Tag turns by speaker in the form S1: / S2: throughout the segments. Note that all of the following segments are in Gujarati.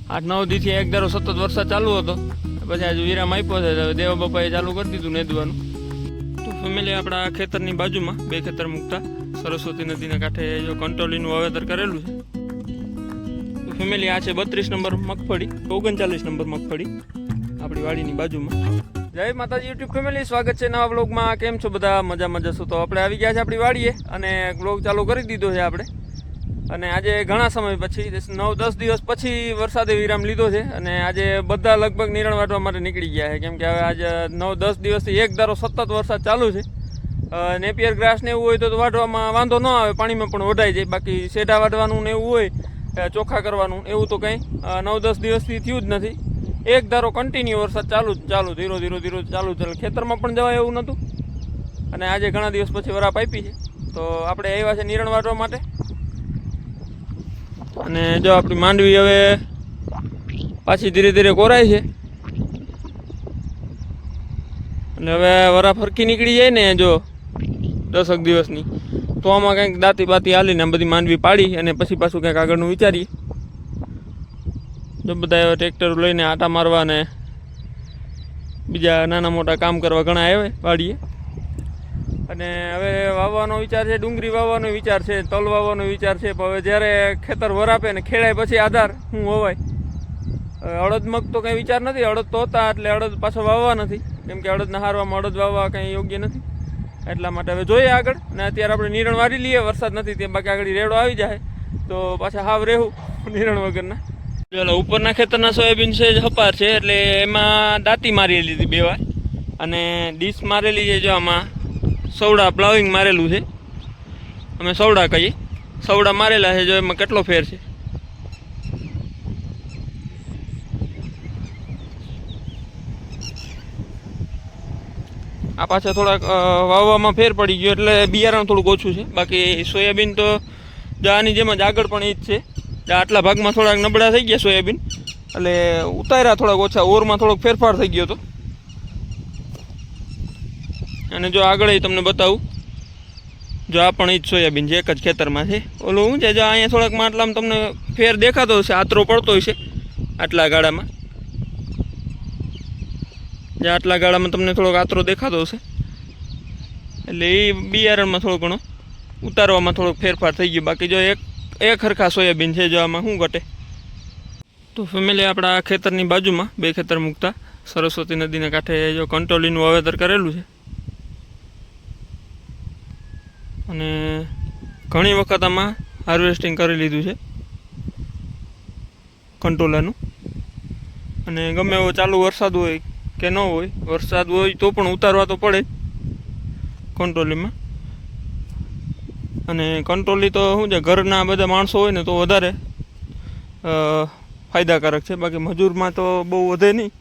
S1: 8-9 દીથી એક ધારો સતત વરસાદ ચાલુ હતો, પછી આજે વિરામ આપ્યો છે. દેવા બાપાએ ચાલુ કરી દીધું નેદવાનું. તો ફેમિલી આપણા ખેતરની બાજુમાં 2 ખેતર મૂકતા સરસ્વતી નદીના કાંઠે જો કંટોલીનું વાવેતર કરેલું છે. તો ફેમિલી આ છે 32 નંબર મગફળી, 39 નંબર મગફળી આપણી વાડીની બાજુમાં. જય માતાજી યુટ્યુબ ફેમિલી, સ્વાગત છે નવા બ્લોગમાં. કેમ છો બધા? મજા જશો. તો આપણે આવી ગયા છે આપણી વાડીએ અને બ્લોગ ચાલુ કરી દીધો છે આપણે. અને આજે ઘણા સમય પછી 9-10 દિવસ પછી વરસાદે વિરામ લીધો છે અને આજે બધા લગભગ નિરણ વાટવા માટે નીકળી ગયા છે. કેમ કે હવે આજે 9-10 દિવસથી એક ધારો સતત વરસાદ ચાલુ છે. નેપિયર ગ્રાસ ને એવું હોય તો વાટવામાં વાંધો ન આવે, પાણીમાં પણ વઢાઈ જાય. બાકી શેઢા વાટવાનું ને એવું હોય, ચોખ્ખા કરવાનું એવું તો કંઈ 9-10 દિવસથી થયું જ નથી. એક ધારો કન્ટિન્યુ વરસાદ ચાલુ ધીરો ચાલુ. ખેતરમાં પણ જવાય એવું નહોતું અને આજે ઘણા દિવસ પછી વરાપ આપી છે. તો આપણે આવ્યા છે નિરણ વાટવા માટે. અને જો આપણી માંડવી હવે પાછી ધીરે ધીરે કોરાય છે અને હવે વરાપ ફરકી નીકળી જાય ને જો 10 દિવસની, તો આમાં કંઈક દાંતી બાતી હાલીને બધી માંડવી પાડી અને પછી પાછું કંઈક આગળનું વિચારીએ. જો બધા ટ્રેક્ટર લઈને આટા મારવા ને બીજા નાના મોટા કામ કરવા ઘણા આવે વાડીએ. અને હવે વાવવાનો વિચાર છે, ડુંગળી વાવવાનો વિચાર છે, તલ વાવવાનો વિચાર છે. પણ હવે જ્યારે ખેતર વરાપે ને ખેડાય પછી આધાર શું વવાય. અડદ મગ તો કંઈ વિચાર નથી, અડદ તો હતા એટલે અડદ પાછો વાવવા નથી. કેમ કે અડદના હારવામાં અડદ વાવવા કંઈ યોગ્ય નથી. એટલા માટે હવે જોઈએ આગળ. ને અત્યારે આપણે નિરણ વારી લઈએ, વરસાદ નથી તે, બાકી આગળ રેડો આવી જાય તો પાછા હાવ રહેવું નિરણ વગરના. ચાલો, ઉપરના ખેતરના સોયાબીન છે હપાર છે એટલે એમાં દાંતી મારી લીધી 2 વાર અને ડીશ મારેલી છે. જો આમાં સવડા પ્લાવિંગ મારેલું છે, અમે સવડા કહીએ. સવડા મારેલા છે, જો એમાં કેટલો ફેર છે. આ પાછા થોડાક વાવવામાં ફેર પડી ગયો એટલે બિયારણ થોડુંક ઓછું છે. બાકી સોયાબીન તો જો આની જેમ જ આગળ પણ એ જ છે. આટલા ભાગમાં થોડાક નબળા થઈ ગયા સોયાબીન એટલે ઉતાર્યા થોડાક ઓછા, ઓરમાં થોડોક ફેરફાર થઈ ગયો હતો. અને જો આગળ તમને બતાવું, જો આ પણ એ જ સોયાબીન છે, એક જ ખેતરમાં છે. ઓલું શું છે, જો અહીંયા થોડાક માટલામાં તમને ફેર દેખાતો હશે, આતરો પડતો હશે આટલા ગાળામાં. જે આટલા ગાળામાં તમને થોડોક આતરો દેખાતો હશે એટલે એ બિયારણમાં થોડો ઘણો ઉતારવામાં થોડોક ફેરફાર થઈ ગયો. બાકી જો એક હરખા સોયાબીન છે, જો આમાં શું ઘટે. તો ફેમિલી આપણા ખેતરની બાજુમાં 2 ખેતર મૂકતા સરસ્વતી નદીના કાંઠે જો કંટોલીનું વાવેતર કરેલું છે. અને ઘણી વખત આમાં હાર્વેસ્ટિંગ કરી લીધું છે કંટોલાનું. અને ગમે એવો ચાલુ વરસાદ હોય કે ન હોય, વરસાદ હોય તો પણ ઉતારવા તો પડે કંટોલીમાં. અને કંટોલી તો શું છે, ઘરના બધા માણસો હોય ને તો વધારે ફાયદાકારક છે. બાકી મજૂરમાં તો બહુ વધે નહીં.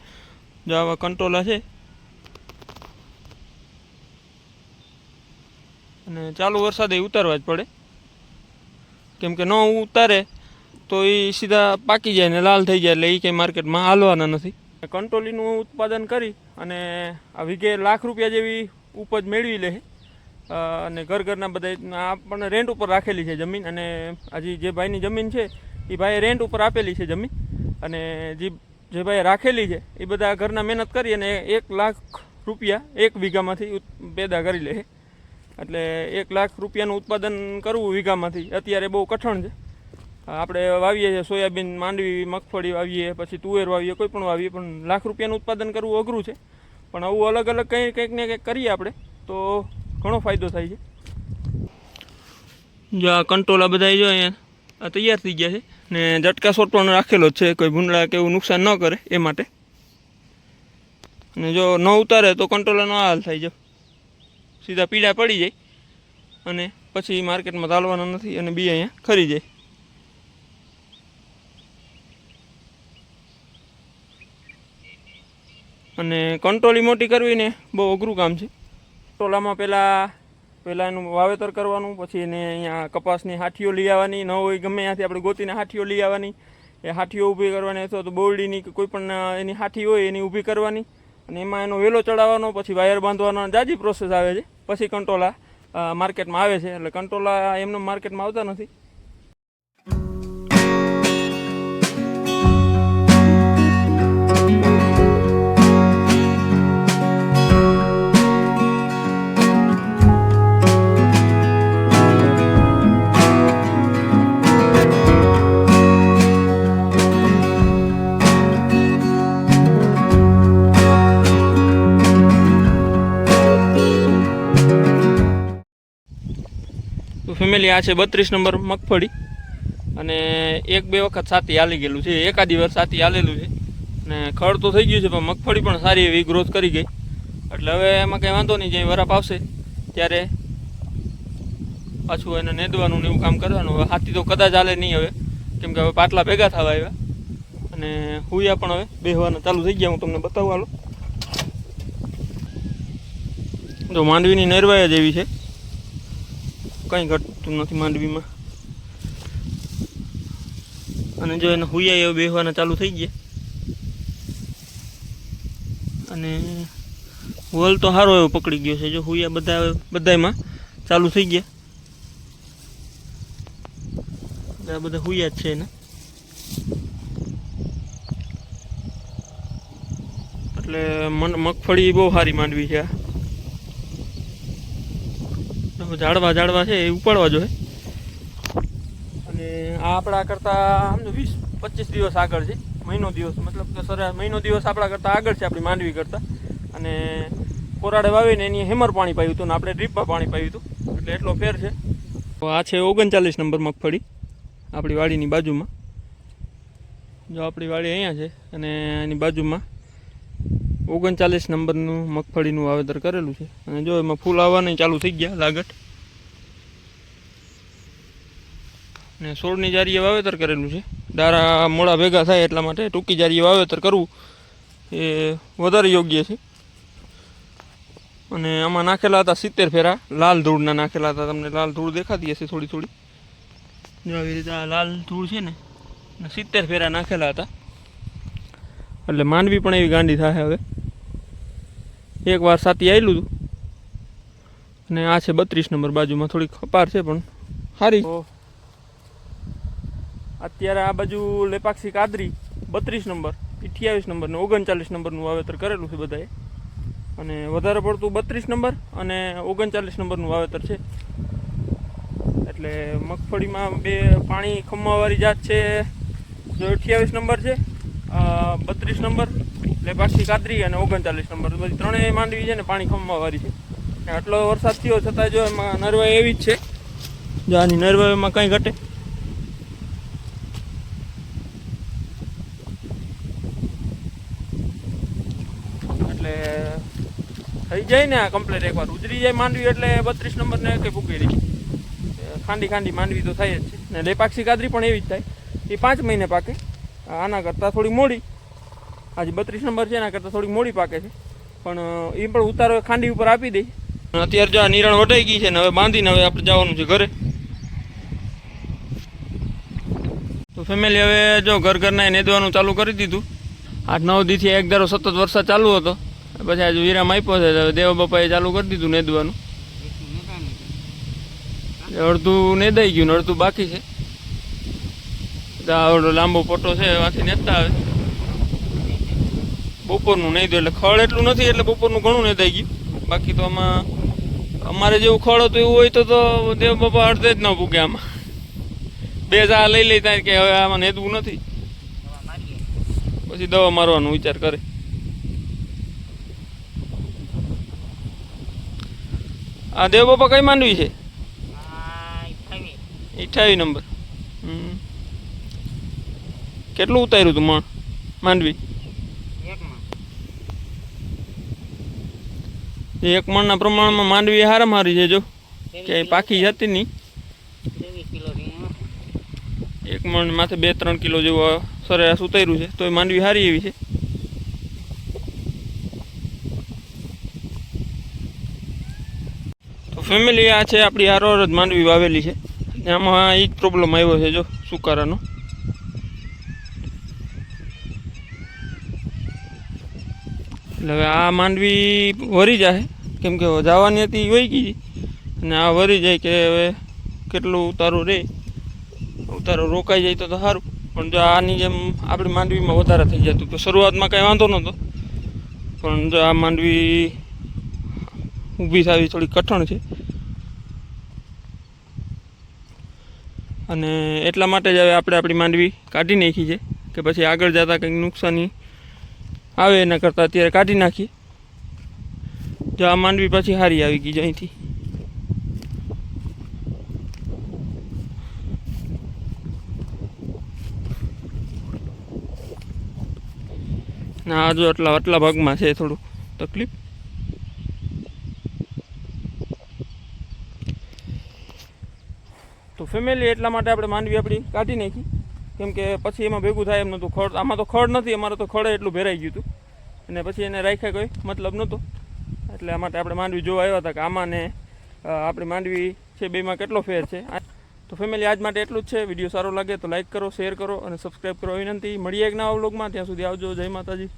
S1: જો આવા કંટોલા છે અને ચાલુ વરસાદે ઉતારવા જ પડે. કેમ કે ન ઉતારે તો એ સીધા પાકી જાય ને લાલ થઈ જાય એટલે એ કંઈ માર્કેટમાં હાલવાના નથી. કંટોલીનું ઉત્પાદન કરી અને આ વીઘે ₹1,00,000 જેવી ઉપજ મેળવી લે. અને ઘરના બધા આપણને રેન્ટ ઉપર રાખેલી છે જમીન. અને હજી જે ભાઈની જમીન છે એ ભાઈએ રેન્ટ ઉપર આપેલી છે જમીન. અને જે ભાઈએ રાખેલી છે એ બધા ઘરના મહેનત કરી અને ₹1,00,000 એક વીઘામાંથી પેદા કરી લે. એટલે ₹1,00,000 ઉત્પાદન કરવું વીઘામાંથી અત્યારે બહુ કઠણ છે. આપણે વાવીએ છીએ સોયાબીન, માંડવી, મગફળી વાવીએ, પછી તુવેર વાવીએ, કોઈ પણ વાવીએ, પણ ₹1,00,000 ઉત્પાદન કરવું અઘરું છે. પણ આવું અલગ અલગ કંઈક ને કંઈક કરીએ આપણે તો ઘણો ફાયદો થાય છે. જો આ કંટોલા બધા જો અહીંયા તૈયાર થઈ ગયા છે ને ઝટકા સોટ પણ રાખેલો જ છે, કોઈ ભૂંડળા કે એવું નુકસાન ન કરે એ માટે. અને જો ન ઉતારે તો કંટોલાનો હાલ થાય, જો સીધા પીળા પડી જાય અને પછી માર્કેટમાં ચાલવાના નથી અને બી અહીંયા ખરી જાય. અને કંટોલી મોટી કરવી ને બહુ અઘરું કામ છે. કંટોલામાં પહેલાં એનું વાવેતર કરવાનું, પછી એને અહીંયા કપાસની હાથીઓ લઈ આવવાની, ન હોય ગમે ત્યાંથી આપણે ગોતીને હાથીઓ લઈ આવવાની, એ હાથીઓ ઊભી કરવાની, અથવા તો બોરડીની કે કોઈ પણ એની હાથી હોય એની ઊભી કરવાની અને એમાં એનો વેલો ચડાવવાનો, પછી વાયર બાંધવાનો, જાજી પ્રોસેસ આવે છે. પછી કંટોલા માર્કેટમાં આવે છે. એટલે કંટોલા એમનો માર્કેટમાં આવતા નથી. ફેમિલી આ છે 32 નંબર મગફળી અને 1-2 વખત સાથી હાલી ગયેલું છે, એકાદી વાર સાથી હાલેલું છે અને ખડ તો થઈ ગયું છે પણ મગફળી પણ સારી એવી ગ્રોથ કરી ગઈ. એટલે હવે એમાં કંઈ વાંધો નહીં, જ્યાં વરાપ આવશે ત્યારે પાછું એને નેદવાનું ને એવું કામ કરવાનું. હવે હાથી તો કદાચ હાલે નહીં હવે, કેમ કે હવે પાટલા ભેગા થવા આવ્યા અને હુયા પણ હવે બેહવાના ચાલુ થઈ ગયા. હું તમને બતાવું હાલો. જો માંડવીની નેરવાય જ એવી છે, કંઈ ઘટતું નથી માંડવીમાં. અને જો એને હુયા એવું બેહવાના ચાલુ થઈ ગયા અને વોલ તો સારો એવો પકડી ગયો છે. જો હુયા બધામાં ચાલુ થઈ ગયા, આ બધા હુયા જ છે એને. એટલે મગફળી બહુ સારી માંડવી છે. આ ઝાડવા છે એ ઉપાડવા જોઈએ. અને આ આપણા કરતાં સમજો 20-25 દિવસ આગળ છે, મહિનો દિવસ, મતલબ કે મહિનો દિવસ આપણા કરતાં આગળ છે આપણી માંડવી કરતાં. અને કોરાડે વાવીને એની હેમર પાણી પાયું હતું ને આપણે ડ્રીપમાં પાણી પાયું હતું, એટલે એટલો ફેર છે. આ છે 39 નંબર મગફળી આપણી વાડીની બાજુમાં. જો આપણી વાડી અહીંયા છે અને એની બાજુમાં 39 નંબરનું મગફળીનું વાવેતર કરેલું છે. અને જો એમાં ફૂલ આવવાના ચાલુ થઈ ગયા લાગટ. ને 16ની જારીએ વાવેતર કરેલું છે. દારા મોડા ભેગા થાય એટલા માટે ટૂંકી જારીએ વાવેતર કરવું એ વધારે યોગ્ય છે. અને આમાં નાખેલા હતા 70 ફેરા લાલ ધૂળના નાખેલા હતા. તમને લાલ ધૂળ દેખાતી હશે થોડી થોડી. જો આવી રીતે આ લાલ ધૂળ છે ને 70 ફેરા નાખેલા હતા. એટલે માંડવી પણ એવી ગાંડી થાય. હવે એકવાર સાથી આવેલું હતું. અને આ છે 32 નંબર બાજુમાં, થોડીક કપાર છે પણ સારી. અત્યારે આ બાજુ લેપાક્ષી કાદરી 32 નંબર, 28 નંબર ને 39 નંબરનું વાવેતર કરેલું છે બધાએ. અને વધારે પડતું 32 નંબર અને 39 નંબરનું વાવેતર છે. એટલે મગફળીમાં બે પાણી ખમવાવાળી જાત છે. જો 28 નંબર છે, 32 નંબર લેપાક્ષી કાદરી અને 39 નંબર, બધી ત્રણેય માંડવી છે ને પાણી ખમવાવાળી છે. આટલો વરસાદ થયો છતાં જો એમાં નરવાઈ એવી જ છે. જો આની નરવાઈમાં કંઈ ઘટે. એટલે થઈ જાય ને આ કમ્પ્લીટ, એકવાર ઉજરી જાય માંડવી એટલે 32 નંબરને કંઈ પૂકી રહી. ખાંડી માંડવી તો થાય જ છે. ને લેપાક્ષી કાદરી પણ એવી જ થાય, એ 5 મહિને પાકે. આના કરતાં થોડી મોડી, આજે 32 નંબર છે એના કરતાં થોડી મોડી પાકે છે. પણ એ પણ ઉતારો ખાંડી ઉપર આપી દઈ. અત્યારે જો આ નિરણ વટાઈ ગઈ છે ને હવે બાંધીને હવે આપણે જવાનું છે ઘરે. તો ફેમિલી હવે જો ઘરના નેદવાનું ચાલુ કરી દીધું. 8-9 દીથી એક ધારો સતત વરસાદ ચાલુ હતો, પછી આજે વિરામ આપ્યો છે. હવે દેવ બાપાએ ચાલુ કરી દીધું નેદવાનું. અડધું નેદાઈ ગયું ને અડધું બાકી છે. આવડો લાંબો પોટો છે એમાંથી નેતા આવે. બપોરનું નહીં દો એટલે ખળ એટલું નથી, એટલે બપોરનું ઘણું નેદાઈ ગયું. બાકી તો આમાં અમારે જેવું ખળ હતું એવું હોય તો દેવ બાપા અડધે જ ન પૂગે. આમાં 2 જા લઈ લેતા કે હવે આમાં નેદવું નથી, પછી દવા મારવાનો વિચાર કરે. આ દેવ બાપા કઈ માંડવી છે? 28 નંબર. કેટલું ઉતાર્યું તું માંડવી? 1 મણના પ્રમાણમાં માંડવી હારામાં હારી છે. જો કે પાકી જતી નહીં. 1 મણ માથે 2-3 કિલો જેવું સરેરાશ ઉતાર્યું છે, તો એ માંડવી સારી એવી છે. તો ફેમિલી આ છે આપણી હારોર જ માંડવી વાવેલી છે. આમાં એ જ પ્રોબ્લેમ આવ્યો છે જો સુકારાનો. એટલે હવે આ માંડવી વરી જાય, કેમ કે જવાની હતી વહી ગઈ અને આ વરી જાય કે હવે કેટલું ઉતારું રહે. ઉતારો રોકાઈ જાય તો સારું, પણ જો આની જેમ આપણી માંડવીમાં વધારે થઈ જતું તો શરૂઆતમાં કાંઈ વાંધો નહોતો. પણ જો આ માંડવી ઊભી થવી થોડી કઠણ છે. અને એટલા માટે જ હવે આપણે આપણી માંડવી કાઢી નાખી છે કે પછી આગળ જતાં કંઈક નુકસાની આવે એના કરતાં અત્યારે કાઢી નાખીએ. જો આ માંડવી પાછી સારી આવી ગઈ અહીંથી. ને આ જો આટલા ભાગમાં છે થોડું તકલીફ. તો ફેમિલી એટલા માટે આપણે માંડવી આપણી કાઢી નાખી, કેમ કે પછી એમાં ભેગું થાય એમ નહોતું. ખડ આમાં તો ખડ નથી, અમારે તો ખડે એટલું ભેરાઈ ગયું હતું અને પછી એને રાખ્યા કોઈ મતલબ નહોતો. એટલે આ માટે આપણે માંડવી જોવા આવ્યા હતા કે આમાં ને આપણી માંડવી છે બેમાં કેટલો ફેર છે. તો ફેમિલી આજ માટે એટલું જ છે. વિડીયો સારો લાગે તો લાઇક કરો, શેર કરો અને સબસ્ક્રાઈબ કરો વિનંતી. મળીએ એક નવા વ્લોગમાં, ત્યાં સુધી આવજો. જય માતાજી.